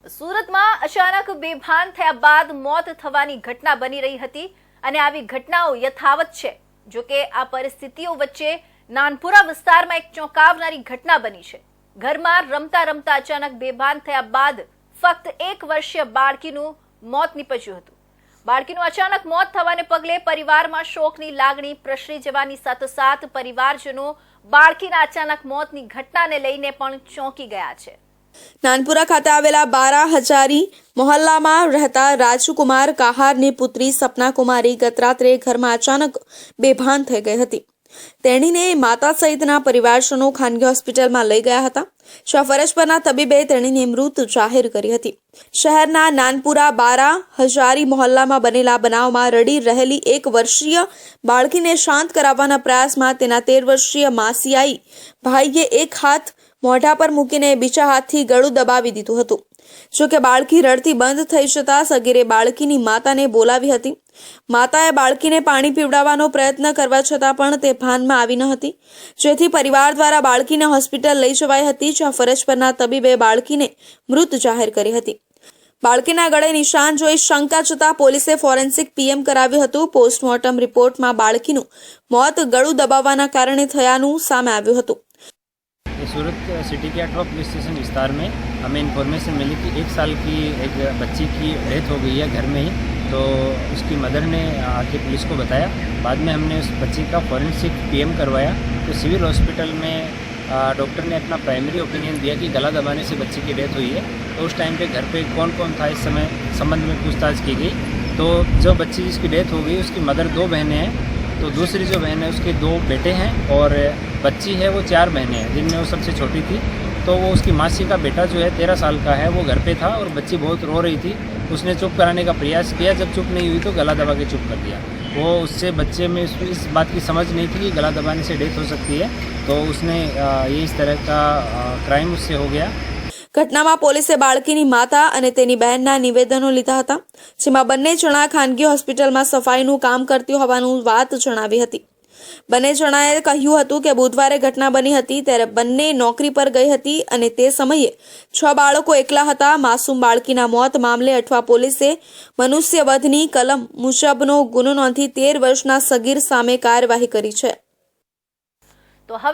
સુરતમાં અચાનક બેભાન થયા બાદ મોત થવાની ઘટના બની રહી હતી અને આવી ઘટનાઓ યથાવત છે। જો કે આ પરિસ્થિતિઓ વચ્ચે નાનપુરા વિસ્તારમાં એક ચોંકાવનારી ઘટના બની છે। ઘરમાં રમતા રમતા અચાનક બેભાન થયા બાદ ફક્ત 1 વર્ષીય બાળકીનું મોત નીપજ્યું હતું। બાળકીનું અચાનક મોત થવાને પગલે પરિવારમાં શોકની લાગણી પ્રસરી જવાની સાથોસાથ પરિવારજનો બાળકીના અચાનક મોતની ઘટનાને લઈને પણ ચોંકી ગયા છે। નાનપુરા ખાતે આવેલા બારા હજારી મોહલ્લામાં રહેતા રાજકુમાર કહારની પુત્રી સપના કુમારી ગત રાત્રે ઘરમાં અચાનક બેભાન થઈ ગઈ હતી। તેણીને માતા સહિતના પરિવારજનો ખાનગી હોસ્પિટલમાં લઈ ગયા હતા, જ્યાં ફરજ પરના તબીબે તેણીને મૃત જાહેર કરી હતી। શહેરના નાનપુરા બારા હજારી મોહલ્લામાં બનેલા બનાવમાં રડી રહેલી 1 વર્ષીય બાળકીને શાંત કરાવવાના પ્રયાસમાં તેના 13 વર્ષીય માસિયાઈ ભાઈએ એક હાથ મોઢા પર મૂકીને બીજા હાથથી ગળું દબાવી દીધું હતું। જો કે બાળકી રડતી બંધ થઈ જતા સગીરે બાળકીની માતાને બોલાવી હતી। માતાએ બાળકીને પાણી પીવડાવવાનો પ્રયત્ન કરવા છતાં પણ તે ભાનમાં આવી ન હતી, જેથી પરિવાર દ્વારા બાળકીને હોસ્પિટલ લઈ જવાઈ હતી, જ્યાં ફરજ પરના તબીબે બાળકીને મૃત જાહેર કરી હતી। બાળકીના ગળે નિશાન જોઈ શંકા જતા પોલીસે ફોરેન્સિક પીએમ કરાવ્યું હતું। પોસ્ટમોર્ટમ રિપોર્ટમાં બાળકીનું મોત ગળું દબાવવાના કારણે થયાનું સામે આવ્યું હતું। सूरत सिटी के 8वां पुलिस स्टेशन विस्तार में हमें इन्फॉर्मेशन मिली कि 1 साल की एक बच्ची की डेथ हो गई है घर में ही। तो उसकी मदर ने आके पुलिस को बताया। बाद में हमने उस बच्ची का फॉरेंसिक पीएम करवाया। तो सिविल हॉस्पिटल में डॉक्टर ने अपना प्राइमरी ओपिनियन दिया कि गला दबाने से बच्ची की डेथ हुई है। तो उस टाइम पे घर पे कौन कौन था इस समय संबंध में पूछताछ की गई। तो जो बच्ची जिसकी डेथ हो गई उसकी मदर 2 बहनें हैं। तो दूसरी जो बहन है उसके 2 बेटे हैं और बच्ची है वो 4 बहनें हैं, जिनमें वो सबसे छोटी थी। तो वो उसकी मासी का बेटा जो है 13 साल का है, वो घर पे था और बच्ची बहुत रो रही थी। उसने चुप कराने का प्रयास किया, जब चुप नहीं हुई तो गला दबा के चुप कर दिया। वो उससे बच्चे में इस बात की समझ नहीं थी कि गला दबाने से डेथ हो सकती है। तो उसने ये इस तरह का क्राइम उससे हो गया। ઘટનામાં પોલીસે બાળકીની માતા અને તેની બહેનના નિવેદનો લીધા હતા, જેમાં બંને જણા ખાનગી હોસ્પિટલમાં સફાઈનું કામ કરતી હોવાનું વાત જણાવી હતી। બંને જણાએ કહ્યું હતું કે બુધવારે ઘટના બની હતી ત્યારે બંને નોકરી પર ગઈ હતી અને તે સમયે 6 બાળકો એકલા હતા। માસૂમ બાળકીના મોત મામલે અઠવા પોલીસે મનુષ્યવધની કલમ મુજબનો ગુનો નોંધી 13 વર્ષના સગીર સામે કાર્યવાહી કરી છે। તો હવે